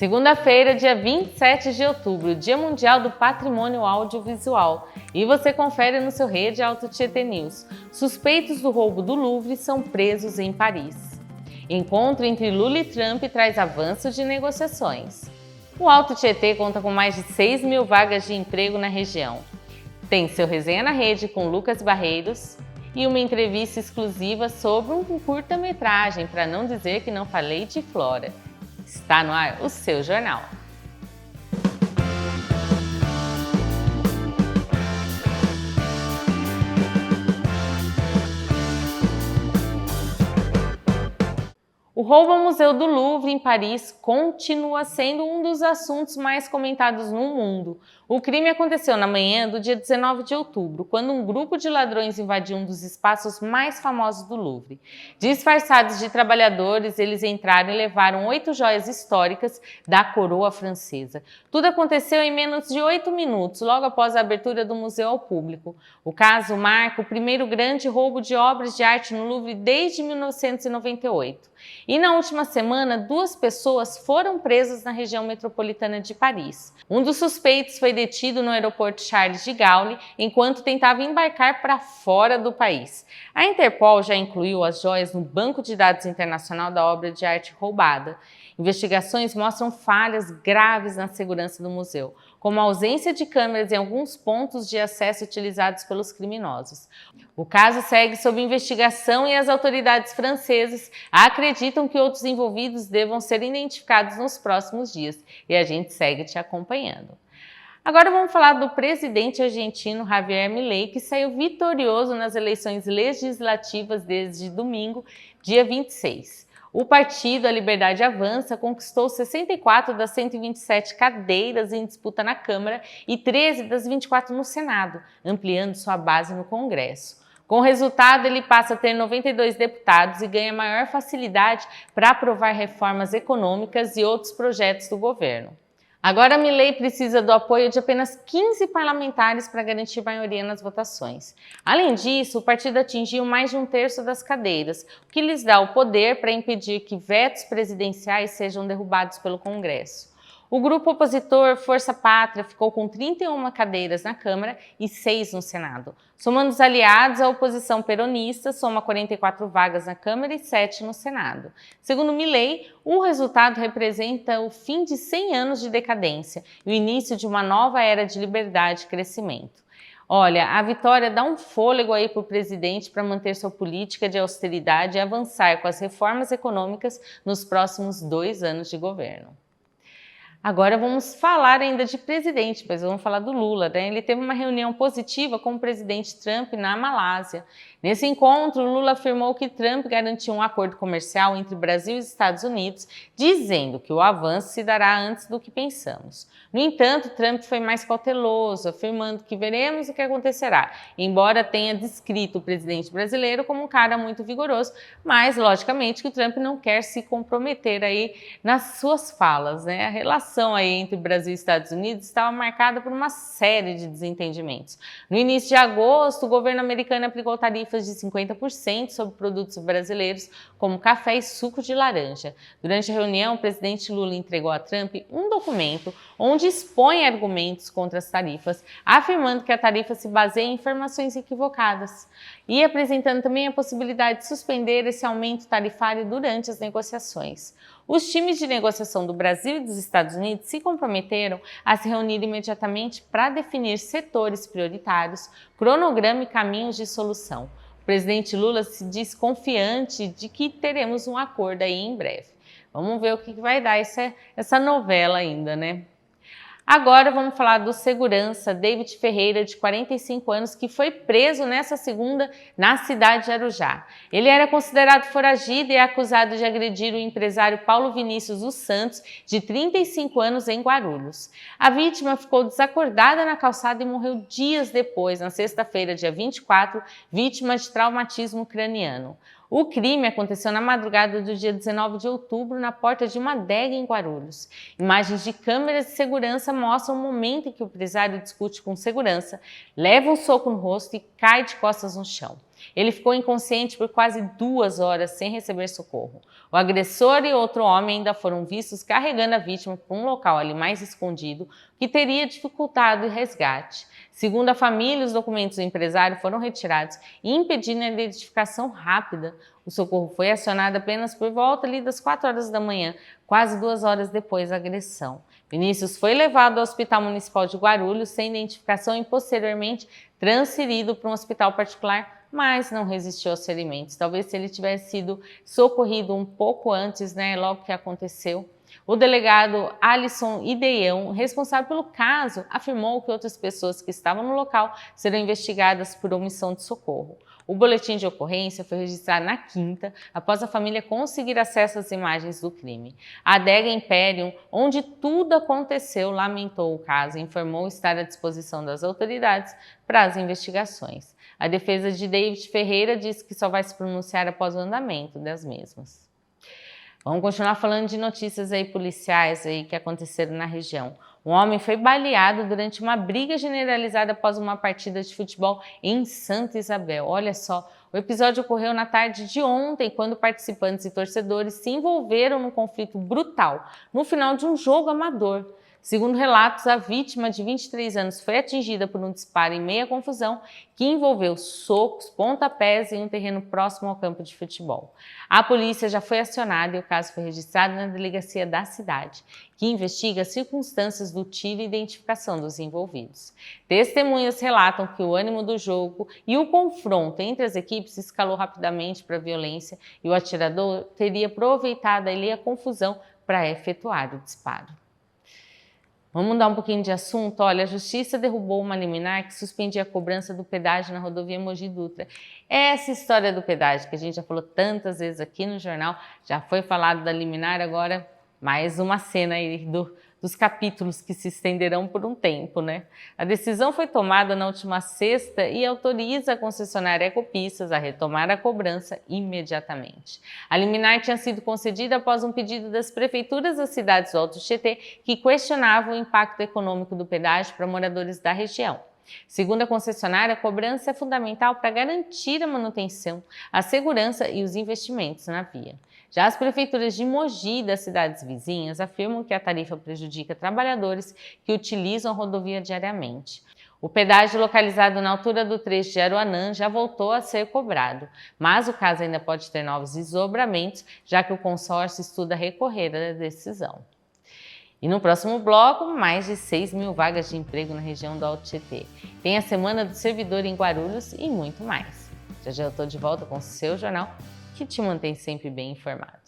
Segunda-feira, dia 27 de outubro, Dia Mundial do Patrimônio Audiovisual. E você confere no seu Rede Auto Tietê News. Suspeitos do roubo do Louvre são presos em Paris. Encontro entre Lula e Trump traz avanço de negociações. O Auto Tietê conta com mais de 6 mil vagas de emprego na região. Tem seu Resenha na Rede com Lucas Barreiros e uma entrevista exclusiva sobre um curta-metragem, para não dizer que não falei de Flora. Está no ar o seu jornal. O roubo ao Museu do Louvre, em Paris, continua sendo um dos assuntos mais comentados no mundo. O crime aconteceu na manhã do dia 19 de outubro, quando um grupo de ladrões invadiu um dos espaços mais famosos do Louvre. Disfarçados de trabalhadores, eles entraram e levaram 8 joias históricas da coroa francesa. Tudo aconteceu em menos de 8 minutos, logo após a abertura do museu ao público. O caso marca o primeiro grande roubo de obras de arte no Louvre desde 1998. E na última semana, 2 pessoas foram presas na região metropolitana de Paris. Um dos suspeitos foi detido no aeroporto Charles de Gaulle enquanto tentava embarcar para fora do país. A Interpol já incluiu as joias no banco de dados internacional da obra de arte roubada. Investigações mostram falhas graves na segurança do museu, como a ausência de câmeras em alguns pontos de acesso utilizados pelos criminosos. O caso segue sob investigação e as autoridades francesas acreditam que outros envolvidos devam ser identificados nos próximos dias, e a gente segue te acompanhando. Agora vamos falar do presidente argentino Javier Milei, que saiu vitorioso nas eleições legislativas desde domingo, dia 26. O partido A Liberdade Avança conquistou 64 das 127 cadeiras em disputa na Câmara e 13 das 24 no Senado, ampliando sua base no Congresso. Com o resultado, ele passa a ter 92 deputados e ganha maior facilidade para aprovar reformas econômicas e outros projetos do governo. Agora, Milei precisa do apoio de apenas 15 parlamentares para garantir maioria nas votações. Além disso, o partido atingiu mais de 1/3 das cadeiras, o que lhes dá o poder para impedir que vetos presidenciais sejam derrubados pelo Congresso. O grupo opositor Força Pátria ficou com 31 cadeiras na Câmara e 6 no Senado. Somando os aliados, a oposição peronista soma 44 vagas na Câmara e 7 no Senado. Segundo Milei, o resultado representa o fim de 100 anos de decadência e o início de uma nova era de liberdade e crescimento. Olha, a vitória dá um fôlego aí para o presidente para manter sua política de austeridade e avançar com as reformas econômicas nos próximos 2 anos de governo. Agora vamos falar ainda de presidente, mas vamos falar do Lula, né? Ele teve uma reunião positiva com o presidente Trump na Malásia. Nesse encontro, Lula afirmou que Trump garantiu um acordo comercial entre Brasil e Estados Unidos, dizendo que o avanço se dará antes do que pensamos. No entanto, Trump foi mais cauteloso, afirmando que veremos o que acontecerá, embora tenha descrito o presidente brasileiro como um cara muito vigoroso, mas, logicamente, que o Trump não quer se comprometer aí nas suas falas, né? A relação aí entre Brasil e Estados Unidos estava marcada por uma série de desentendimentos. No início de agosto, o governo americano aplicou tarifas de 50% sobre produtos brasileiros, como café e suco de laranja. Durante a reunião, o presidente Lula entregou a Trump um documento onde expõe argumentos contra as tarifas, afirmando que a tarifa se baseia em informações equivocadas e apresentando também a possibilidade de suspender esse aumento tarifário durante as negociações. Os times de negociação do Brasil e dos Estados Unidos se comprometeram a se reunir imediatamente para definir setores prioritários, cronograma e caminhos de solução. O presidente Lula se diz confiante de que teremos um acordo aí em breve. Vamos ver o que vai dar essa novela ainda, né? Agora vamos falar do segurança David Ferreira, de 45 anos, que foi preso nessa segunda na cidade de Arujá. Ele era considerado foragido e é acusado de agredir o empresário Paulo Vinícius dos Santos, de 35 anos, em Guarulhos. A vítima ficou desacordada na calçada e morreu dias depois, na sexta-feira, dia 24, vítima de traumatismo craniano. O crime aconteceu na madrugada do dia 19 de outubro, na porta de uma adega em Guarulhos. Imagens de câmeras de segurança mostram o momento em que o empresário discute com segurança, leva um soco no rosto e cai de costas no chão. Ele ficou inconsciente por quase 2 horas sem receber socorro. O agressor e outro homem ainda foram vistos carregando a vítima para um local ali mais escondido, que teria dificultado o resgate. Segundo a família, os documentos do empresário foram retirados, impedindo a identificação rápida. O socorro foi acionado apenas por volta ali das 4 horas da manhã, quase 2 horas depois da agressão. Vinícius foi levado ao Hospital Municipal de Guarulhos sem identificação e posteriormente transferido para um hospital particular, mas não resistiu aos ferimentos. Talvez se ele tivesse sido socorrido um pouco antes, logo que aconteceu. O delegado Alisson Ideião, responsável pelo caso, afirmou que outras pessoas que estavam no local serão investigadas por omissão de socorro. O boletim de ocorrência foi registrado na quinta, após a família conseguir acesso às imagens do crime. A adega Imperium, onde tudo aconteceu, lamentou o caso e informou estar à disposição das autoridades para as investigações. A defesa de David Ferreira disse que só vai se pronunciar após o andamento das mesmas. Vamos continuar falando de notícias policiais que aconteceram na região. Um homem foi baleado durante uma briga generalizada após uma partida de futebol em Santa Isabel. Olha só, o episódio ocorreu na tarde de ontem, quando participantes e torcedores se envolveram num conflito brutal no final de um jogo amador. Segundo relatos, a vítima de 23 anos foi atingida por um disparo em meia confusão que envolveu socos, pontapés em um terreno próximo ao campo de futebol. A polícia já foi acionada e o caso foi registrado na delegacia da cidade, que investiga as circunstâncias do tiro e identificação dos envolvidos. Testemunhas relatam que o ânimo do jogo e o confronto entre as equipes escalou rapidamente para a violência e o atirador teria aproveitado a confusão para efetuar o disparo. Vamos mudar um pouquinho de assunto? Olha, a Justiça derrubou uma liminar que suspendia a cobrança do pedágio na rodovia Mogi Dutra. Essa história do pedágio, que a gente já falou tantas vezes aqui no jornal, já foi falado da liminar, agora mais uma cena dos capítulos que se estenderão por um tempo, A decisão foi tomada na última sexta e autoriza a concessionária Ecopistas a retomar a cobrança imediatamente. A liminar tinha sido concedida após um pedido das prefeituras das cidades do Alto Tietê que questionavam o impacto econômico do pedágio para moradores da região. Segundo a concessionária, a cobrança é fundamental para garantir a manutenção, a segurança e os investimentos na via. Já as prefeituras de Mogi e das cidades vizinhas afirmam que a tarifa prejudica trabalhadores que utilizam a rodovia diariamente. O pedágio localizado na altura do trecho de Aruanã já voltou a ser cobrado, mas o caso ainda pode ter novos desdobramentos, já que o consórcio estuda recorrer da decisão. E no próximo bloco, mais de 6 mil vagas de emprego na região do Alto Tietê. Tem a Semana do Servidor em Guarulhos e muito mais. Já eu estou de volta com o seu jornal, que te mantém sempre bem informado.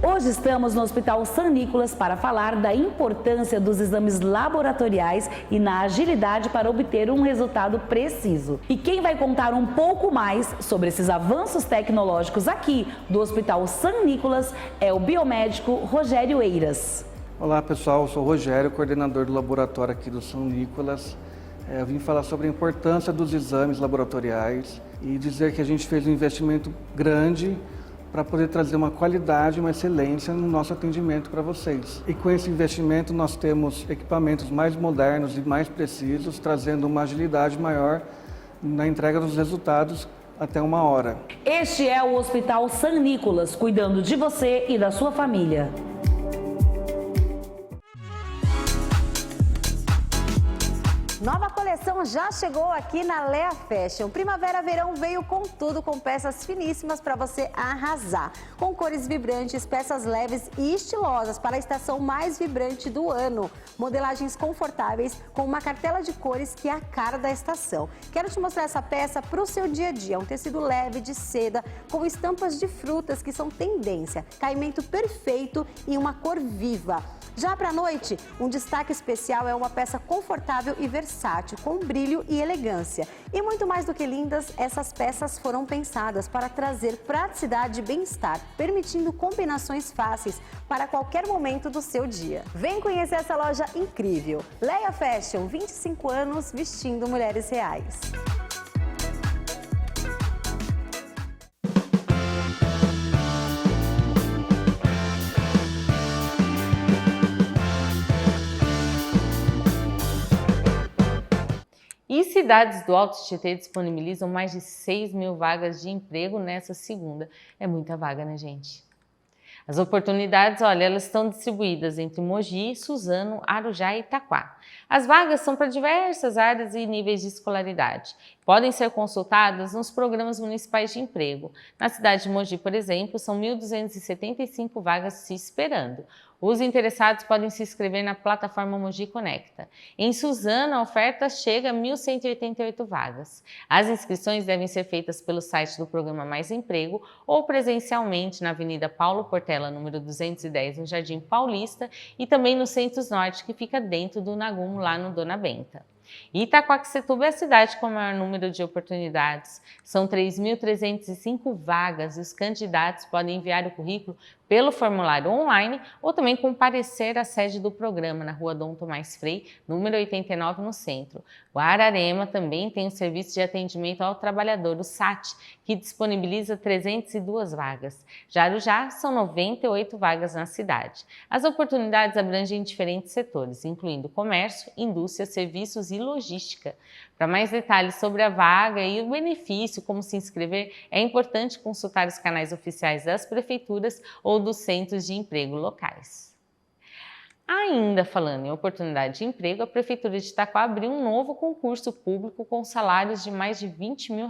Hoje estamos no Hospital São Nicolas para falar da importância dos exames laboratoriais e na agilidade para obter um resultado preciso. E quem vai contar um pouco mais sobre esses avanços tecnológicos aqui do Hospital São Nicolas é o biomédico Rogério Eiras. Olá pessoal, eu sou o Rogério, coordenador do laboratório aqui do São Nicolas. Eu vim falar sobre a importância dos exames laboratoriais e dizer que a gente fez um investimento grande para poder trazer uma qualidade, uma excelência no nosso atendimento para vocês. E com esse investimento nós temos equipamentos mais modernos e mais precisos, trazendo uma agilidade maior na entrega dos resultados até 1 hora. Este é o Hospital São Nicolas, cuidando de você e da sua família. Nova coleção já chegou aqui na Lea Fashion. Primavera-verão veio com tudo, com peças finíssimas para você arrasar. Com cores vibrantes, peças leves e estilosas para a estação mais vibrante do ano. Modelagens confortáveis com uma cartela de cores que é a cara da estação. Quero te mostrar essa peça para o seu dia a dia. Um tecido leve de seda com estampas de frutas que são tendência. Caimento perfeito e uma cor viva. Já para a noite, um destaque especial é uma peça confortável e versátil, com brilho e elegância. E muito mais do que lindas, essas peças foram pensadas para trazer praticidade e bem-estar, permitindo combinações fáceis para qualquer momento do seu dia. Vem conhecer essa loja incrível. Lea Fashion, 25 anos vestindo mulheres reais. E cidades do Alto Tietê disponibilizam mais de 6 mil vagas de emprego nessa segunda. É muita vaga, né, gente? As oportunidades, olha, elas estão distribuídas entre Mogi, Suzano, Arujá e Itaquá. As vagas são para diversas áreas e níveis de escolaridade. Podem ser consultadas nos programas municipais de emprego. Na cidade de Mogi, por exemplo, são 1.275 vagas se esperando. Os interessados podem se inscrever na plataforma Mogi Conecta. Em Suzano, a oferta chega a 1.188 vagas. As inscrições devem ser feitas pelo site do programa Mais Emprego ou presencialmente na Avenida Paulo Portela, número 210, no Jardim Paulista, e também no Centro Norte, que fica dentro do Nagum, lá no Dona Benta. Itaquaquecetuba é a cidade com o maior número de oportunidades. São 3.305 vagas e os candidatos podem enviar o currículo pelo formulário online ou também comparecer à sede do programa na Rua Dom Tomás Frei, número 89, no centro. Guararema também tem o Serviço de Atendimento ao Trabalhador, o SAT, que disponibiliza 302 vagas. Já Arujá são 98 vagas na cidade. As oportunidades abrangem diferentes setores, incluindo comércio, indústria, serviços e logística. Para mais detalhes sobre a vaga e o benefício, como se inscrever, é importante consultar os canais oficiais das prefeituras ou dos centros de emprego locais. Ainda falando em oportunidade de emprego, a Prefeitura de Itaquá abriu um novo concurso público com salários de mais de R$20 mil.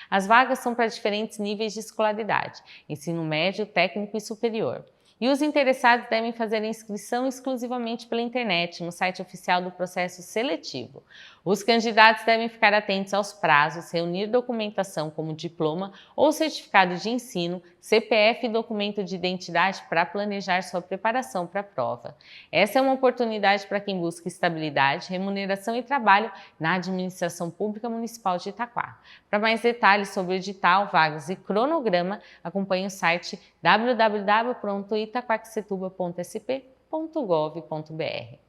As vagas são para diferentes níveis de escolaridade, ensino médio, técnico e superior. E os interessados devem fazer a inscrição exclusivamente pela internet, no site oficial do processo seletivo. Os candidatos devem ficar atentos aos prazos, reunir documentação como diploma ou certificado de ensino, CPF e documento de identidade para planejar sua preparação para a prova. Essa é uma oportunidade para quem busca estabilidade, remuneração e trabalho na administração pública municipal de Itaquá. Para mais detalhes sobre o edital, vagas e cronograma, acompanhe o site www.itaquaquecetuba.sp.gov.br.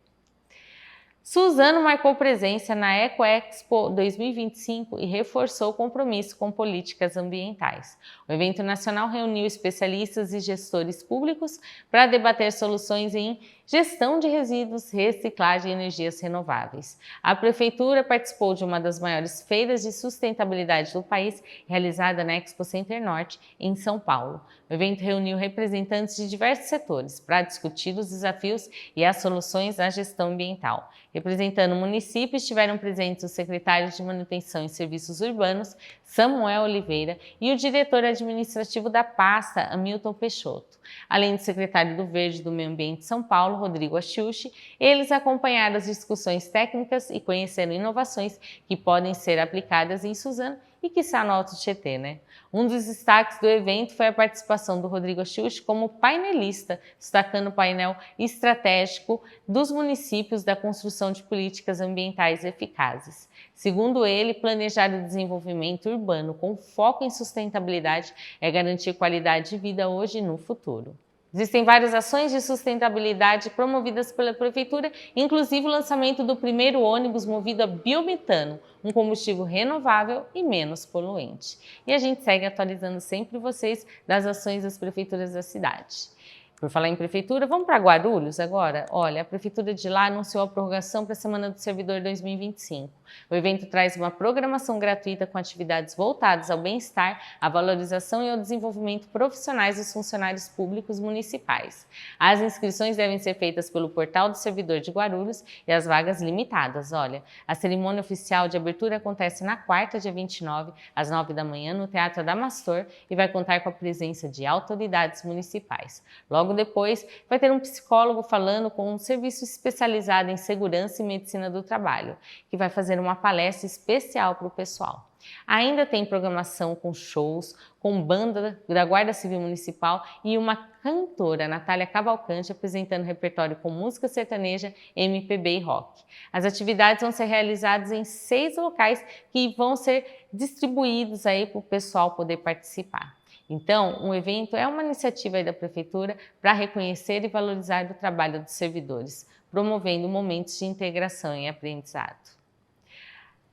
Suzano marcou presença na EcoExpo 2025 e reforçou o compromisso com políticas ambientais. O evento nacional reuniu especialistas e gestores públicos para debater soluções em gestão de resíduos, reciclagem e energias renováveis. A Prefeitura participou de uma das maiores feiras de sustentabilidade do país, realizada na Expo Center Norte, em São Paulo. O evento reuniu representantes de diversos setores para discutir os desafios e as soluções na gestão ambiental. Representando o município, estiveram presentes o secretário de Manutenção e Serviços Urbanos, Samuel Oliveira, e o diretor administrativo da pasta, Hamilton Peixoto. Além do secretário do Verde do Meio Ambiente de São Paulo, Rodrigo Achiuchi, eles acompanharam as discussões técnicas e conheceram inovações que podem ser aplicadas em Suzano e que está no Alto Tietê, né? Um dos destaques do evento foi a participação do Rodrigo Achiuchi como painelista, destacando o painel estratégico dos municípios da construção de políticas ambientais eficazes. Segundo ele, planejar o desenvolvimento urbano com foco em sustentabilidade é garantir qualidade de vida hoje e no futuro. Existem várias ações de sustentabilidade promovidas pela Prefeitura, inclusive o lançamento do primeiro ônibus movido a biometano, um combustível renovável e menos poluente. E a gente segue atualizando sempre vocês das ações das prefeituras da cidade. Por falar em prefeitura, vamos para Guarulhos agora? Olha, a prefeitura de lá anunciou a prorrogação para a Semana do Servidor 2025. O evento traz uma programação gratuita com atividades voltadas ao bem-estar, à valorização e ao desenvolvimento profissionais dos funcionários públicos municipais. As inscrições devem ser feitas pelo portal do Servidor de Guarulhos e as vagas limitadas. Olha, a cerimônia oficial de abertura acontece na quarta, dia 29, às 9 da manhã, no Teatro Adamastor e vai contar com a presença de autoridades municipais. Logo depois, vai ter um psicólogo falando com um serviço especializado em segurança e medicina do trabalho, que vai fazer uma palestra especial para o pessoal. Ainda tem programação com shows, com banda da Guarda Civil Municipal e uma cantora, Natália Cavalcante, apresentando repertório com música sertaneja, MPB e rock. As atividades vão ser realizadas em 6 locais que vão ser distribuídos aí para o pessoal poder participar. Então, o evento é uma iniciativa aí da Prefeitura para reconhecer e valorizar o trabalho dos servidores, promovendo momentos de integração e aprendizado.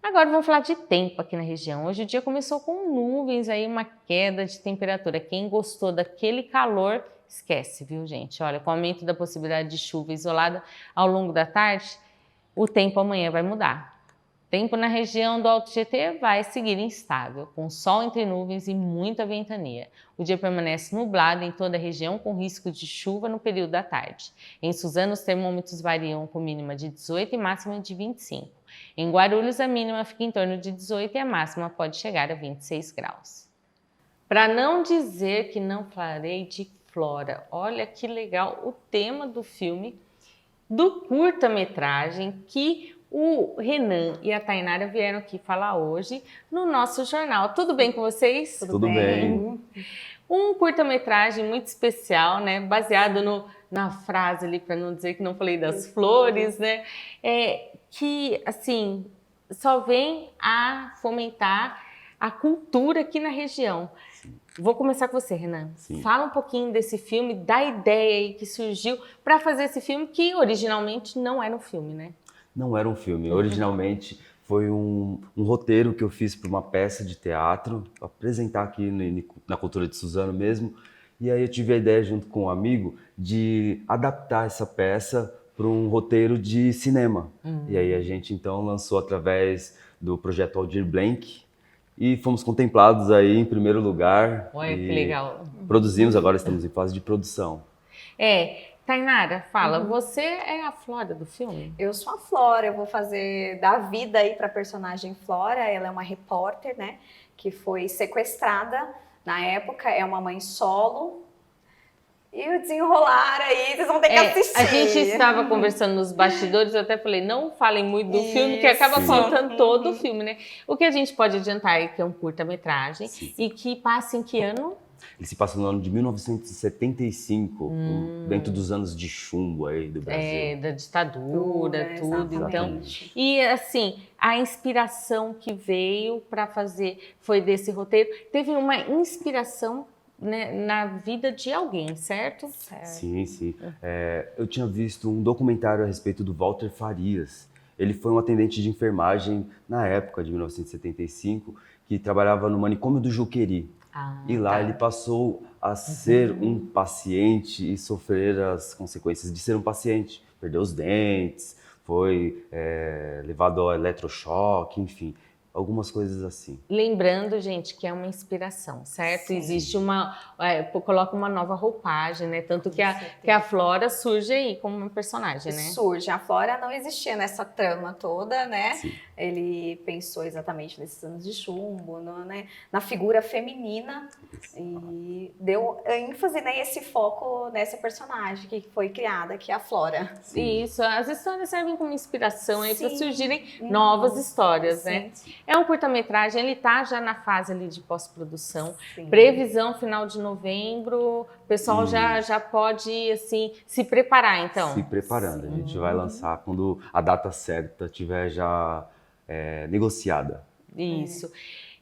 Agora vamos falar de tempo aqui na região. Hoje o dia começou com nuvens, aí uma queda de temperatura. Quem gostou daquele calor, esquece, viu, gente? Olha, com o aumento da possibilidade de chuva isolada ao longo da tarde, o tempo amanhã vai mudar. Tempo na região do Alto Tietê vai seguir instável, com sol entre nuvens e muita ventania. O dia permanece nublado em toda a região, com risco de chuva no período da tarde. Em Suzano, os termômetros variam com mínima de 18 e máxima de 25. Em Guarulhos, a mínima fica em torno de 18 e a máxima pode chegar a 26 graus. Para não dizer que não falarei de Flora, olha que legal o tema do filme, do curta-metragem que o Renan e a Tainara vieram aqui falar hoje no nosso jornal. Tudo bem com vocês? Tudo bem. Um curta-metragem muito especial, né? Baseado na frase ali, para não dizer que não falei das flores, né? Que, assim, só vem a fomentar a cultura aqui na região. Vou começar com você, Renan. Sim. Fala um pouquinho desse filme, da ideia aí que surgiu para fazer esse filme, que originalmente não era um filme, né? Não era um filme. Originalmente foi um roteiro que eu fiz para uma peça de teatro, pra apresentar aqui na cultura de Suzano mesmo. E aí eu tive a ideia, junto com um amigo, de adaptar essa peça para um roteiro de cinema. E aí a gente então lançou através do projeto Aldir Blanc e fomos contemplados aí em primeiro lugar. Olha que legal. Produzimos, agora estamos em fase de produção. Tainara, fala, você é a Flora do filme? Eu sou a Flora, eu vou dar vida aí para a personagem Flora. Ela é uma repórter, né, que foi sequestrada na época, é uma mãe solo. E o desenrolar aí, vocês vão ter que assistir. A gente estava conversando nos bastidores, eu até falei, não falem muito do filme, que acaba contando todo o filme, né? O que a gente pode adiantar é que é um curta-metragem e que passa em que ano? Ele se passa no ano de 1975, dentro dos anos de chumbo aí do Brasil. Da ditadura, tudo. Exatamente. Então, e assim, a inspiração que veio para fazer foi desse roteiro. Teve uma inspiração, né, na vida de alguém, certo? Sim, sim. Eu tinha visto um documentário a respeito do Walter Farias. Ele foi um atendente de enfermagem na época de 1975, que trabalhava no manicômio do Juqueri. E lá ele passou a ser um paciente e sofrer as consequências de ser um paciente. Perdeu os dentes, foi levado ao eletrochoque, enfim, algumas coisas assim. Lembrando, gente, que é uma inspiração, certo? Sim. Existe coloca uma nova roupagem, né? Tanto que a Flora surge aí como uma personagem, né? Surge. A Flora não existia nessa trama toda, né? Sim. Ele pensou exatamente nesses anos de chumbo, na figura feminina e deu ênfase, né, esse foco nessa personagem que foi criada, que é a Flora. Sim. Isso, as histórias servem como inspiração aí para surgirem novas histórias, né? É um curta-metragem, ele tá já na fase ali de pós-produção, previsão final de novembro, o pessoal já pode, assim, se preparar, então. Se preparando, a gente vai lançar quando a data certa tiver já negociada. Isso.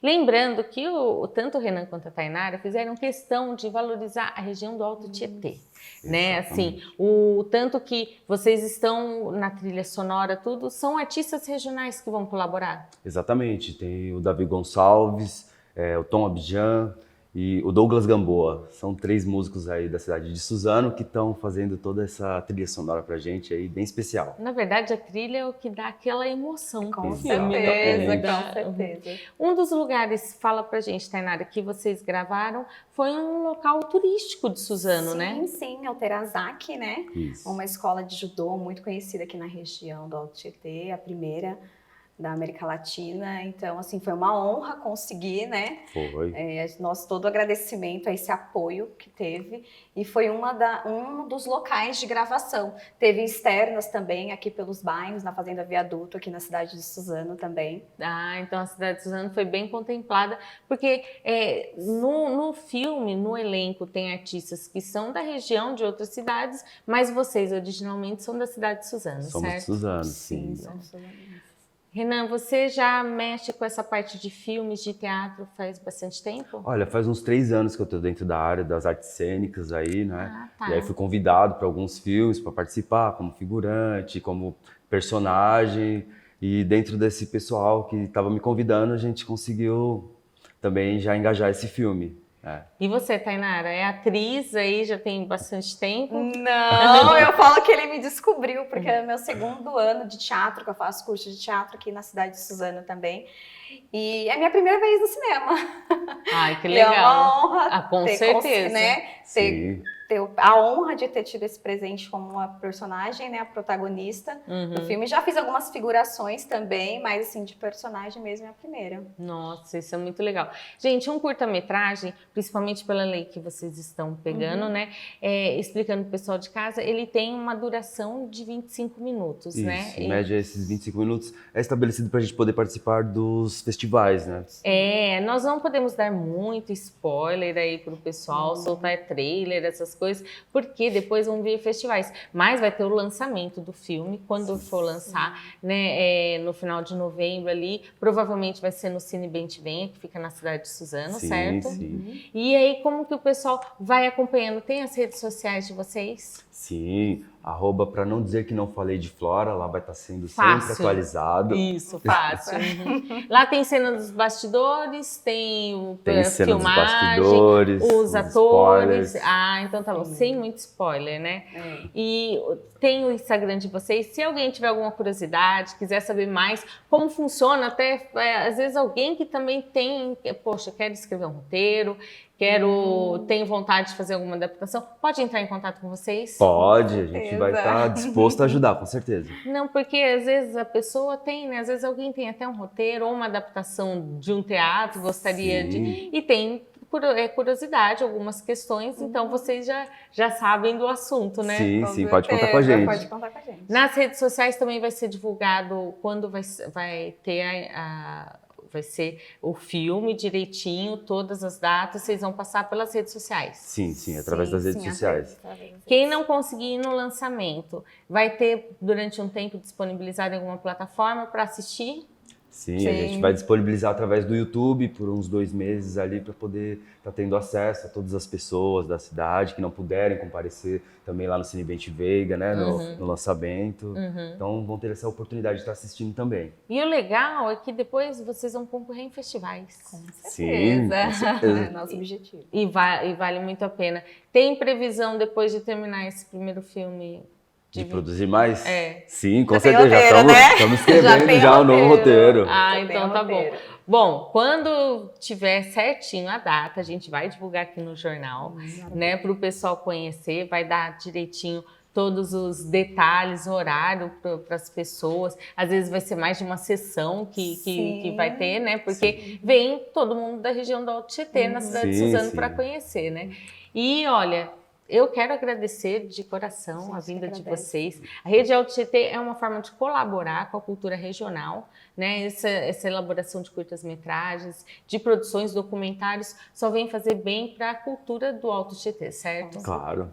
Lembrando que tanto o Renan quanto a Tainara fizeram questão de valorizar a região do Alto Tietê, né? Assim, o tanto que vocês estão na trilha sonora, tudo, são artistas regionais que vão colaborar? Exatamente, tem o Davi Gonçalves, o Tom Abidjan e o Douglas Gamboa. São 3 músicos aí da cidade de Suzano que estão fazendo toda essa trilha sonora pra gente aí, bem especial. Na verdade, a trilha é o que dá aquela emoção. Com filme, certeza. Um dos lugares, fala pra gente, Tainara, que vocês gravaram, foi um local turístico de Suzano, né? Sim, é o Terazaki, né? Isso. Uma escola de judô muito conhecida aqui na região do Alto Tietê, a primeira da América Latina. Então, assim, foi uma honra conseguir, né? Foi. Nosso todo agradecimento a esse apoio que teve. E foi um dos locais de gravação. Teve externas também aqui pelos bairros, na Fazenda Viaduto, aqui na cidade de Suzano também. Então a cidade de Suzano foi bem contemplada, porque no filme, no elenco, tem artistas que são da região de outras cidades, mas vocês originalmente são da cidade de Suzano, certo? Somos de Suzano, Sim, sim. somos suzanos. Renan, você já mexe com essa parte de filmes, de teatro faz bastante tempo? Olha, faz uns 3 anos que eu estou dentro da área das artes cênicas aí, né? Tá. E aí fui convidado para alguns filmes para participar, como figurante, como personagem. E dentro desse pessoal que estava me convidando, a gente conseguiu também já engajar esse filme. E você, Tainara, é atriz aí, já tem bastante tempo? Não, eu falo que ele me descobriu, porque é meu segundo ano de teatro, que eu faço curso de teatro aqui na cidade de Suzano também. E é minha primeira vez no cinema. Ai, que legal. E é uma honra com certeza. Ter a honra de ter tido esse presente como uma personagem, né, a protagonista do filme. Já fiz algumas figurações também, mas assim, de personagem mesmo é a primeira. Nossa, isso é muito legal. Gente, um curta-metragem, principalmente pela lei que vocês estão pegando, né, explicando pro pessoal de casa, ele tem uma duração de 25 minutos, isso, né? Em média, esses 25 minutos é estabelecido para a gente poder participar dos festivais, né? Nós não podemos dar muito spoiler aí pro pessoal, soltar trailer, essas coisas, porque depois vão vir festivais. Mas vai ter o lançamento do filme, quando for lançar, né, no final de novembro ali, provavelmente vai ser no Cine Bente Venha, que fica na cidade de Suzano, certo? Sim. E aí, como que o pessoal vai acompanhando? Tem as redes sociais de vocês? Sim, @, para não dizer que não falei de Flora, lá vai estar sendo Fácil. sempre atualizado. Isso, fácil. Lá tem cena dos bastidores, tem cena dos filmagem, bastidores, os atores. spoilers. Então tá bom, sem muito spoiler, né? E tem o Instagram de vocês. Se alguém tiver alguma curiosidade, quiser saber mais como funciona, até às vezes alguém que também tem, poxa, quer escrever um roteiro, tenho vontade de fazer alguma adaptação, pode entrar em contato com vocês? Pode, a gente vai estar disposto a ajudar, com certeza. Não, porque às vezes a pessoa tem, né? Às vezes alguém tem até um roteiro ou uma adaptação de um teatro, gostaria de... E tem curiosidade, algumas questões, então vocês já sabem do assunto, né? Sim, pode contar com a gente. Pode contar com a gente. Nas redes sociais também vai ser divulgado quando vai ter vai ser o filme direitinho, todas as datas, vocês vão passar pelas redes sociais. Sim, através das redes sociais. Quem não conseguir ir no lançamento, vai ter durante um tempo disponibilizado em alguma plataforma para assistir? Sim, a gente vai disponibilizar através do YouTube por uns 2 meses ali para poder estar tendo acesso a todas as pessoas da cidade que não puderem comparecer também lá no Cine Bente Veiga, né, no lançamento. Então vão ter essa oportunidade de estar assistindo também. E o legal é que depois vocês vão concorrer em festivais. Com certeza. Sim, com certeza. É nosso objetivo. E vale muito a pena. Tem previsão depois de terminar esse primeiro filme? De produzir mais? Sim, com Já tem certeza. roteiro, Estamos escrevendo já um novo roteiro. Então tá bom. Bom, quando tiver certinho a data, a gente vai divulgar aqui no jornal, né, para o pessoal conhecer, vai dar direitinho todos os detalhes, horário para as pessoas. Às vezes vai ser mais de uma sessão que vai ter, né? Porque vem todo mundo da região do Alto Tietê, na cidade de Suzano, para conhecer, né? E olha, eu quero agradecer de coração a vinda de vocês. A Rede Alto Tietê é uma forma de colaborar com a cultura regional, né? Essa elaboração de curtas-metragens, de produções, documentários, só vem fazer bem para a cultura do Alto Tietê, certo? Claro.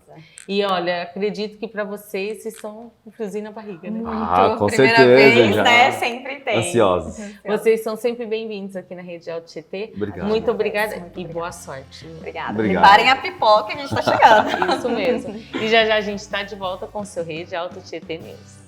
E olha, acredito que para vocês estão com friozinho na barriga, né? Com Primeira certeza, vez, já. né? Sempre tem. Ansiosos. Vocês são sempre bem-vindos aqui na Rede Alto Tietê. Obrigado. Muito obrigada e boa sorte. Obrigada. Obrigado. Preparem a pipoca, a gente está chegando. Isso mesmo. E já a gente está de volta com o seu Rede Alto Tietê News.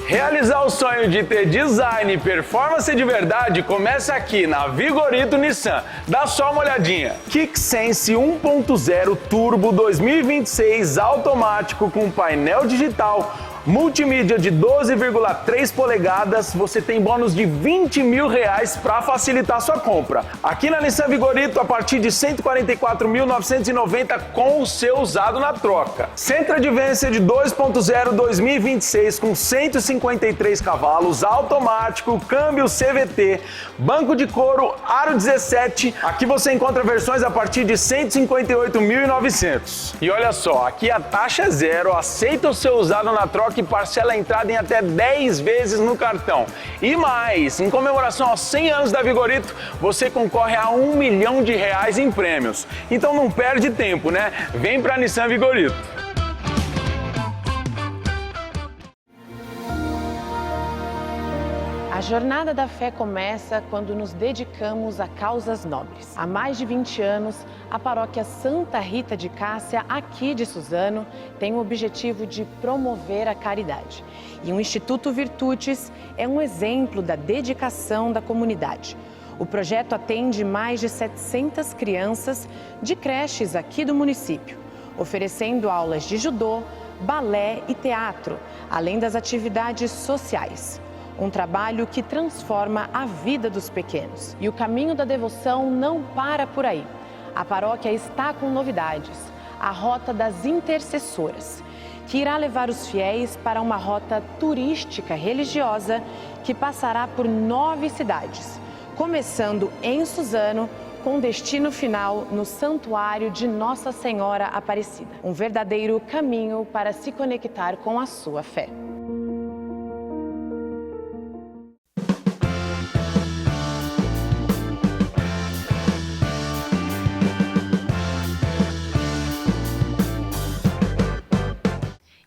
Realizar o sonho de ter design e performance de verdade começa aqui na Vigorito Nissan. Dá só uma olhadinha. KickSense 1.0 Turbo 2026 automático com painel digital, multimídia de 12,3 polegadas, você tem bônus de R$20 mil para facilitar sua compra. Aqui na Nissan Vigorito, a partir de R$ 144.990 com o seu usado na troca. Centro Adventure de 2.0 2026 com 153 cavalos, automático, câmbio CVT, banco de couro, aro 17. Aqui você encontra versões a partir de R$ 158.900. E olha só, aqui a taxa é zero, aceita o seu usado na troca e parcela a entrada em até 10 vezes no cartão. E mais, em comemoração aos 100 anos da Vigorito, você concorre a R$1 milhão em prêmios. Então não perde tempo, né? Vem pra Nissan Vigorito. A jornada da fé começa quando nos dedicamos a causas nobres. Há mais de 20 anos, a paróquia Santa Rita de Cássia, aqui de Suzano, tem o objetivo de promover a caridade. E o Instituto Virtudes é um exemplo da dedicação da comunidade. O projeto atende mais de 700 crianças de creches aqui do município, oferecendo aulas de judô, balé e teatro, além das atividades sociais. Um trabalho que transforma a vida dos pequenos. E o caminho da devoção não para por aí. A paróquia está com novidades. A Rota das Intercessoras, que irá levar os fiéis para uma rota turística religiosa que passará por 9 cidades, começando em Suzano, com destino final no Santuário de Nossa Senhora Aparecida. Um verdadeiro caminho para se conectar com a sua fé.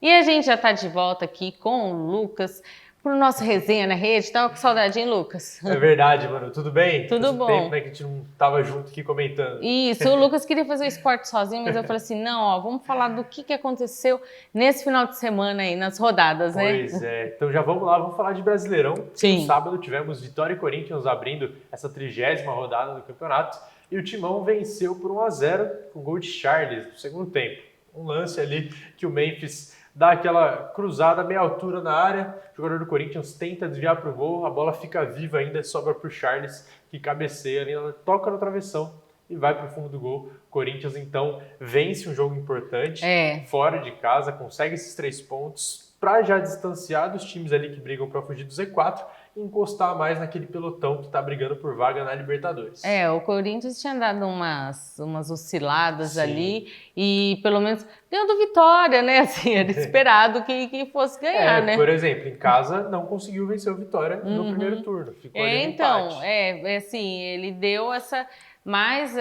E a gente já está de volta aqui com o Lucas para o nosso Resenha na Rede. Tava com saudade, hein, Lucas? É verdade, mano. Tudo bem? Tudo Faz bom. tempo, né, que a gente não tava junto aqui comentando. Isso, o Lucas queria fazer o esporte sozinho, mas eu falei assim, não, ó, vamos falar do que aconteceu nesse final de semana aí, nas rodadas, né? Pois é. Então já vamos lá, vamos falar de Brasileirão. Sim. No sábado tivemos Vitória e Corinthians abrindo essa 30ª rodada do campeonato. E o Timão venceu por 1-0 com gol de Charles no segundo tempo. Um lance ali que o Memphis dá aquela cruzada meia altura na área, o jogador do Corinthians tenta desviar para o gol, a bola fica viva ainda, sobra para o Charles, que cabeceia ali, ela toca no travessão e vai para o fundo do gol. O Corinthians, então, vence um jogo importante, fora de casa, consegue esses 3 pontos, para já distanciar dos times ali que brigam para fugir do Z4 e encostar mais naquele pelotão que está brigando por vaga na Libertadores. O Corinthians tinha dado umas osciladas Sim. ali e pelo menos ganhou do Vitória, né? Assim, era esperado que fosse ganhar, né? Por exemplo, em casa não conseguiu vencer o Vitória no primeiro turno, ficou ali no empate. Assim, ele deu essa... Mas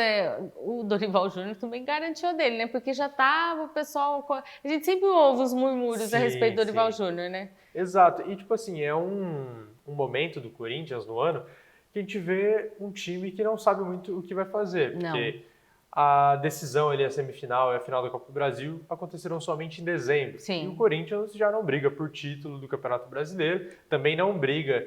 o Dorival Júnior também garantiu dele, né? Porque já tava o pessoal... A gente sempre ouve os murmúrios a respeito do Dorival Júnior, né? Exato. E, tipo assim, é um momento do Corinthians no ano que a gente vê um time que não sabe muito o que vai fazer. Não. Porque a decisão ali, a semifinal e a final da Copa do Brasil acontecerão somente em dezembro. Sim. E o Corinthians já não briga por título do Campeonato Brasileiro, também não briga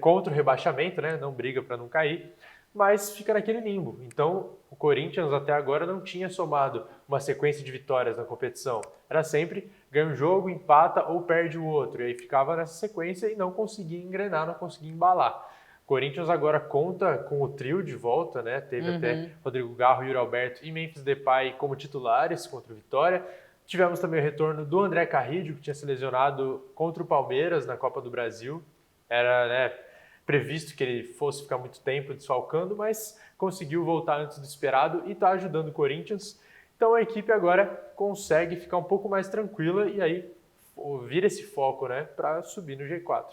contra o rebaixamento, né? Não briga para não cair, mas fica naquele limbo. Então, o Corinthians até agora não tinha somado uma sequência de vitórias na competição. Era sempre ganha um jogo, empata ou perde o outro. E aí ficava nessa sequência e não conseguia engrenar, não conseguia embalar. O Corinthians agora conta com o trio de volta, né? Teve até Rodrigo Garro, Yuri Alberto e Memphis Depay como titulares contra o Vitória. Tivemos também o retorno do André Carrillo, que tinha se lesionado contra o Palmeiras na Copa do Brasil. Era, né, previsto que ele fosse ficar muito tempo desfalcando, mas conseguiu voltar antes do esperado e está ajudando o Corinthians. Então a equipe agora consegue ficar um pouco mais tranquila e aí vira esse foco, né, para subir no G4.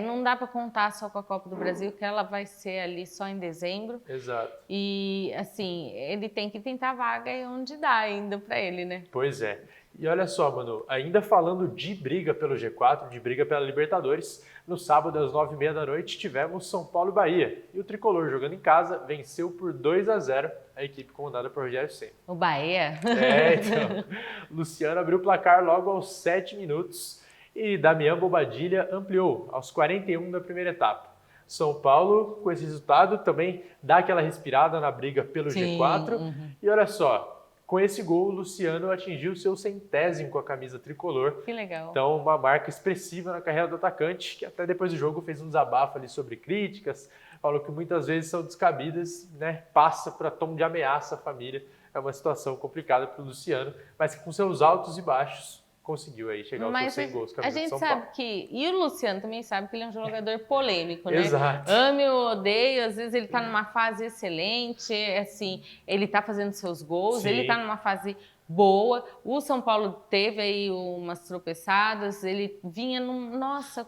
Não dá para contar só com a Copa do Brasil, que ela vai ser ali só em dezembro. Exato. E, assim, ele tem que tentar vaga aí onde dá ainda para ele, né? Pois é. E olha só, Manu, ainda falando de briga pelo G4, de briga pela Libertadores, no sábado às 9h30 da noite tivemos São Paulo e Bahia. E o Tricolor, jogando em casa, venceu por 2-0 a equipe comandada por Rogério Ceni. O Bahia? Então, Luciano abriu o placar logo aos 7 minutos e Damian Bobadilla ampliou aos 41 da primeira etapa. São Paulo, com esse resultado, também dá aquela respirada na briga pelo G4. E olha só, com esse gol, o Luciano atingiu seu 100º com a camisa tricolor. Que legal. Então, uma marca expressiva na carreira do atacante, que até depois do jogo fez um desabafo ali sobre críticas, falou que muitas vezes são descabidas, né? Passa para tom de ameaça à família. É uma situação complicada para o Luciano, mas que com seus altos e baixos conseguiu aí chegar aos seus 100 gols. A gente sabe que... E o Luciano também sabe que ele é um jogador polêmico, né? Exato. Ame ou odeio, às vezes ele tá numa fase excelente, assim, ele tá fazendo seus gols, Sim. ele tá numa fase boa. O São Paulo teve aí umas tropeçadas, ele vinha,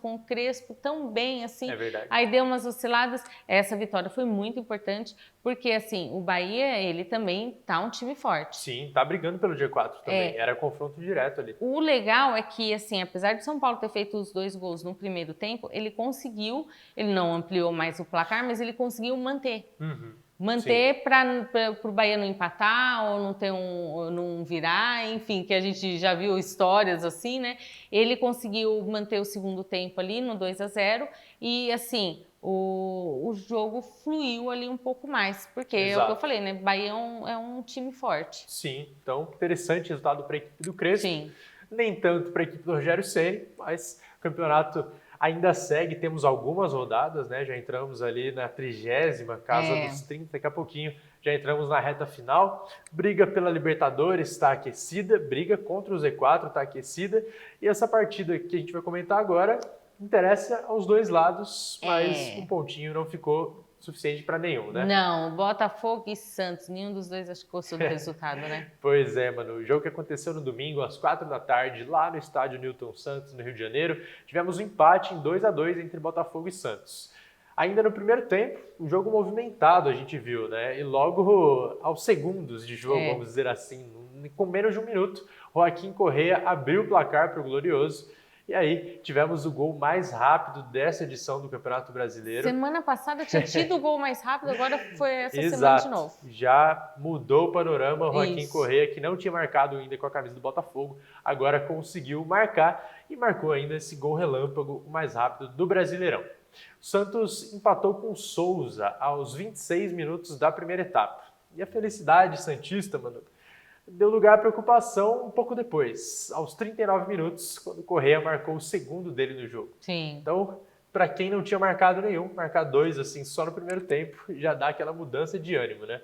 com o Crespo tão bem, assim. É verdade. Aí deu umas osciladas. Essa vitória foi muito importante, porque, assim, o Bahia, ele também tá um time forte. Sim, tá brigando pelo G4 também. Era confronto direto ali. O legal é que, assim, apesar de São Paulo ter feito os 2 gols no primeiro tempo, ele não ampliou mais o placar, mas ele conseguiu manter. Manter para o Bahia não empatar ou não virar, enfim, que a gente já viu histórias assim, né? Ele conseguiu manter o segundo tempo ali no 2-0 e, assim, o jogo fluiu ali um pouco mais, porque é o que eu falei, né? Bahia é um time forte. Sim, então interessante resultado para a equipe do Crespo. Sim. Nem tanto para a equipe do Rogério Ceni, mas o campeonato ainda segue, temos algumas rodadas, né? Já entramos ali na 30ª, casa dos 30, daqui a pouquinho já entramos na reta final. Briga pela Libertadores está aquecida, briga contra o Z4 está aquecida, e essa partida que a gente vai comentar agora interessa aos dois lados, mas um pontinho não ficou suficiente para nenhum, né? Não, Botafogo e Santos, nenhum dos dois acho que gostou do resultado, né? Pois é, mano. O jogo que aconteceu no domingo, às 4h, lá no estádio Newton Santos, no Rio de Janeiro, tivemos um empate em 2-2 entre Botafogo e Santos. Ainda no primeiro tempo, um jogo movimentado a gente viu, né? E logo aos segundos de jogo, vamos dizer assim, com menos de um minuto, Joaquim Correa abriu o placar para o Glorioso. E aí, tivemos o gol mais rápido dessa edição do Campeonato Brasileiro. Semana passada tinha tido o gol mais rápido, agora foi essa Exato. semana de novo. Já mudou o panorama. Joaquim Correa, que não tinha marcado ainda com a camisa do Botafogo, agora conseguiu marcar e marcou ainda esse gol relâmpago, o mais rápido do Brasileirão. O Santos empatou com o Souza aos 26 minutos da primeira etapa. E a felicidade santista, mano, deu lugar à preocupação um pouco depois, aos 39 minutos, quando o Correa marcou o segundo dele no jogo. Sim. Então, para quem não tinha marcado nenhum, marcar 2 assim só no primeiro tempo já dá aquela mudança de ânimo, né?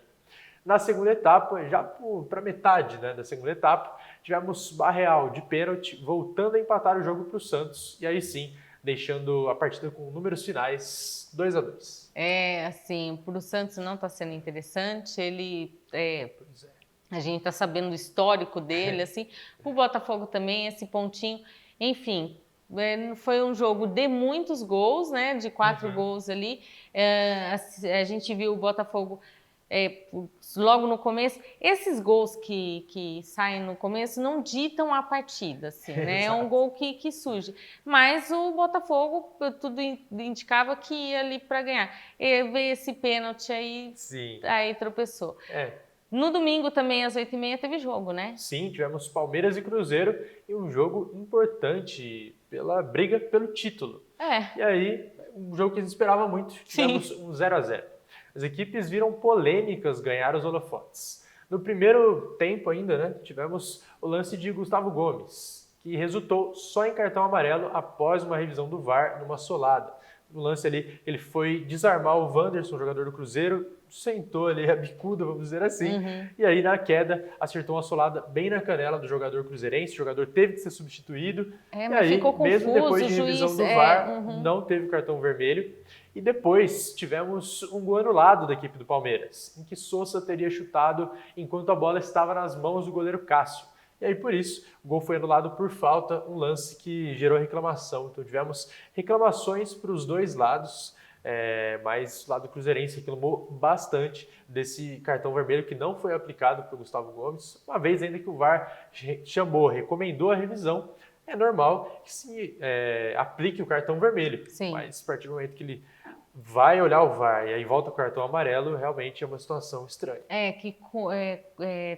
Na segunda etapa, já para metade, né, da segunda etapa, tivemos Barreal de pênalti voltando a empatar o jogo para o Santos e aí sim, deixando a partida com números finais 2-2. Assim, para o Santos não está sendo interessante, a gente está sabendo do histórico dele, assim, o Botafogo também, esse pontinho, enfim, foi um jogo de muitos gols, né, de 4 gols ali, a gente viu o Botafogo logo no começo, esses gols que saem no começo não ditam a partida, assim, né, é um gol que surge, mas o Botafogo, tudo indicava que ia ali para ganhar, e veio esse pênalti aí, aí tropeçou. No domingo também, às 8h30, teve jogo, né? Sim, tivemos Palmeiras e Cruzeiro e um jogo importante pela briga pelo título. E aí, um jogo que a gente esperava muito, tivemos um 0-0. As equipes viram polêmicas ganhar os holofotes. No primeiro tempo ainda, né, tivemos o lance de Gustavo Gomes, que resultou só em cartão amarelo após uma revisão do VAR numa solada. No lance ali, ele foi desarmar o Wanderson, jogador do Cruzeiro, sentou ali a bicuda, vamos dizer assim, e aí na queda acertou uma solada bem na canela do jogador cruzeirense, o jogador teve que ser substituído, e aí, ficou confuso, mesmo depois de revisão do VAR, não teve cartão vermelho, e depois tivemos um gol anulado da equipe do Palmeiras, em que Sousa teria chutado enquanto a bola estava nas mãos do goleiro Cássio. E aí, por isso, o gol foi anulado por falta, um lance que gerou reclamação. Então, tivemos reclamações para os dois lados, mas o lado cruzeirense reclamou bastante desse cartão vermelho que não foi aplicado por Gustavo Gomes, uma vez ainda que o VAR recomendou a revisão. É normal que se aplique o cartão vermelho, mas a partir do momento que ele vai olhar o VAR e aí volta o cartão amarelo, realmente é uma situação estranha.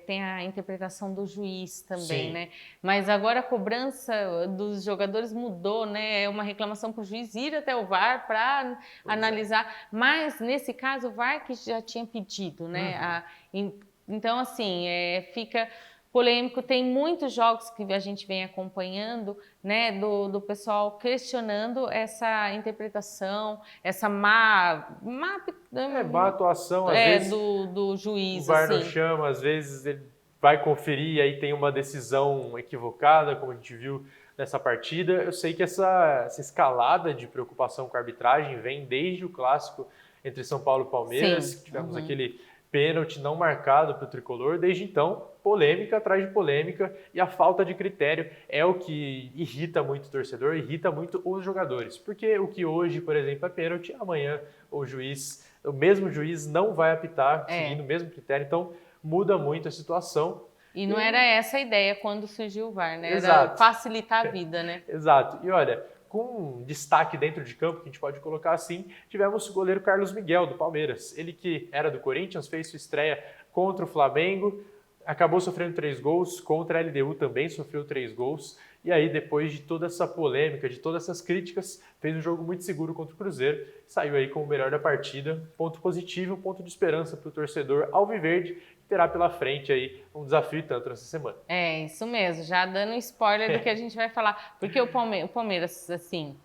Tem a interpretação do juiz também, né? Mas agora a cobrança dos jogadores mudou, né? É uma reclamação para o juiz ir até o VAR para analisar. Mas, nesse caso, o VAR que já tinha pedido, né? Então, assim, fica polêmico. Tem muitos jogos que a gente vem acompanhando, né, do pessoal questionando essa interpretação, essa má atuação, às vezes do juiz. O VAR não chama, às vezes ele vai conferir e aí tem uma decisão equivocada, como a gente viu nessa partida. Eu sei que essa escalada de preocupação com a arbitragem vem desde o clássico entre São Paulo e Palmeiras, que tivemos aquele pênalti não marcado para o tricolor. Desde então, polêmica atrás de polêmica, e a falta de critério é o que irrita muito o torcedor, irrita muito os jogadores. Porque o que hoje, por exemplo, é pênalti, amanhã o mesmo juiz não vai apitar seguindo o mesmo critério, então muda muito a situação. E não era essa a ideia quando surgiu o VAR, né? Exato. Era facilitar a vida, né? Exato. E olha, com destaque dentro de campo, que a gente pode colocar assim, tivemos o goleiro Carlos Miguel, do Palmeiras. Ele que era do Corinthians, fez sua estreia contra o Flamengo, acabou sofrendo 3 gols, contra a LDU também sofreu 3 gols, e aí depois de toda essa polêmica, de todas essas críticas, fez um jogo muito seguro contra o Cruzeiro, saiu aí como o melhor da partida, ponto positivo, ponto de esperança para o torcedor alviverde, que terá pela frente aí um desafio tanto nessa semana. É, isso mesmo, já dando spoiler do que a gente vai falar, porque o Palmeiras, assim,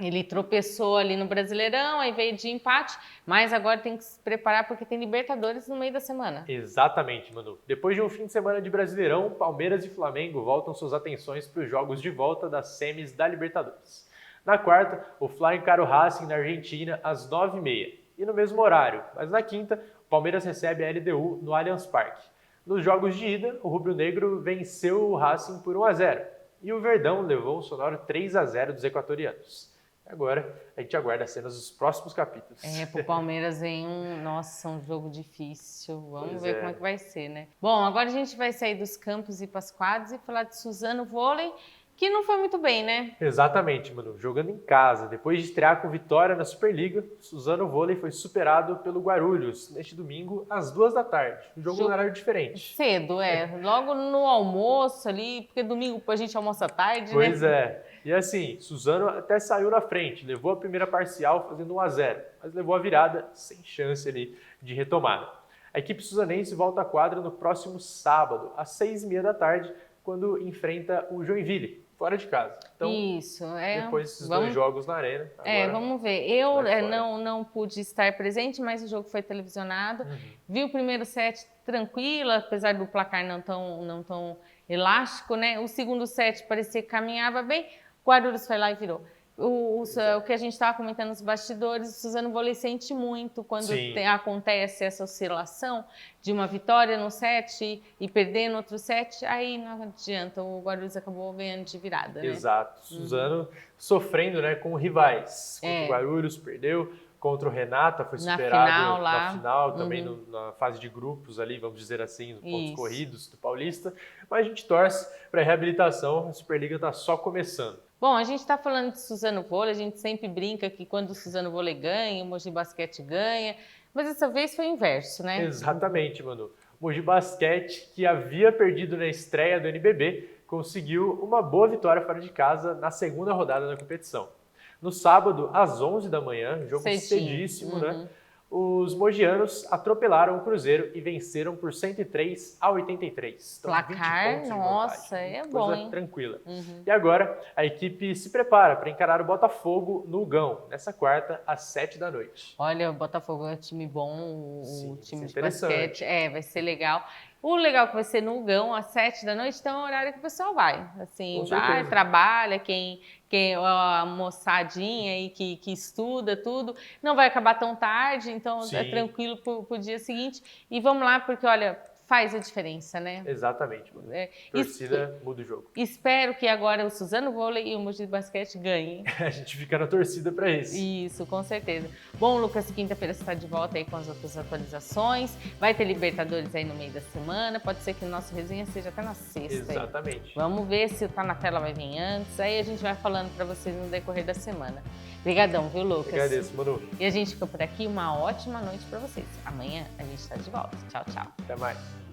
ele tropeçou ali no Brasileirão, aí veio de empate, mas agora tem que se preparar porque tem Libertadores no meio da semana. Exatamente, Manu. Depois de um fim de semana de Brasileirão, Palmeiras e Flamengo voltam suas atenções para os jogos de volta das semis da Libertadores. Na quarta, o Fla encara o Racing na Argentina às 9h30. E no mesmo horário, mas na quinta, o Palmeiras recebe a LDU no Allianz Parque. Nos jogos de ida, o rubro-negro venceu o Racing por 1-0 e o Verdão levou um sonoro 3-0 dos equatorianos. Agora, a gente aguarda as cenas dos próximos capítulos. Pro Palmeiras vem um jogo difícil. Vamos ver como é que vai ser, né? Bom, agora a gente vai sair dos campos e ir para as quadras e falar de Suzano Vôlei, que não foi muito bem, né? Exatamente, Manu. Jogando em casa, depois de estrear com vitória na Superliga, Suzano Vôlei foi superado pelo Guarulhos neste domingo às 14h. O jogo no horário diferente. Cedo, logo no almoço ali, porque domingo a gente almoça tarde, Pois né? é. E assim, Suzano até saiu na frente, levou a primeira parcial fazendo 1-0, mas levou a virada sem chance ali de retomada. A equipe suzanense volta à quadra no próximo sábado, às 6h30, quando enfrenta o Joinville, fora de casa. Então, depois desses 2 jogos na arena. Agora, vamos ver. Eu não pude estar presente, mas o jogo foi televisionado. Vi o primeiro set tranquilo, apesar do placar não tão elástico, né? O segundo set parecia que caminhava bem. O Guarulhos foi lá e virou. O que a gente estava comentando nos bastidores, o Suzano Vôlei sente muito quando acontece essa oscilação de uma vitória no set e perder no outro set, aí não adianta, o Guarulhos acabou ganhando de virada, né? Exato, Suzano sofrendo, né, com rivais. Contra o Guarulhos perdeu, contra o Renata foi superado na final, também na fase de grupos ali, vamos dizer assim, nos pontos corridos do Paulista, mas a gente torce para a reabilitação, a Superliga está só começando. Bom, a gente está falando de Suzano Vôlei, a gente sempre brinca que quando o Suzano Vôlei ganha, o Mogi Basquete ganha, mas dessa vez foi o inverso, né? Exatamente, Manu. O Mogi Basquete, que havia perdido na estreia do NBB, conseguiu uma boa vitória fora de casa na segunda rodada da competição. No sábado, às 11h, jogo cedíssimo, né? Os mogianos atropelaram o Cruzeiro e venceram por 103-83. Então, placar, nossa, é bom, hein? Coisa tranquila. E agora, a equipe se prepara para encarar o Botafogo no Gão, nessa quarta, às 7h. Olha, o Botafogo é um time bom, o time de basquete, vai ser legal. O legal é que vai ser no Gão, às 7h, então é o horário que o pessoal vai. Assim, vai, trabalha, quem a moçadinha aí que estuda tudo, não vai acabar tão tarde, então é tranquilo pro dia seguinte. E vamos lá, porque olha, faz a diferença, né? Exatamente. Torcida muda o jogo. Espero que agora o Suzano Vôlei e o Mogi Basquete ganhem. A gente fica na torcida para isso. Isso, com certeza. Bom, Lucas, quinta-feira você está de volta aí com as outras atualizações. Vai ter Libertadores aí no meio da semana. Pode ser que o nosso resenha seja até na sexta. Exatamente. Aí. Vamos ver se o Tá na Tela vai vir antes. Aí a gente vai falando para vocês no decorrer da semana. Obrigadão, viu, Lucas? Agradeço, Manu. E a gente fica por aqui. Uma ótima noite para vocês. Amanhã a gente está de volta. Tchau, tchau. Até mais.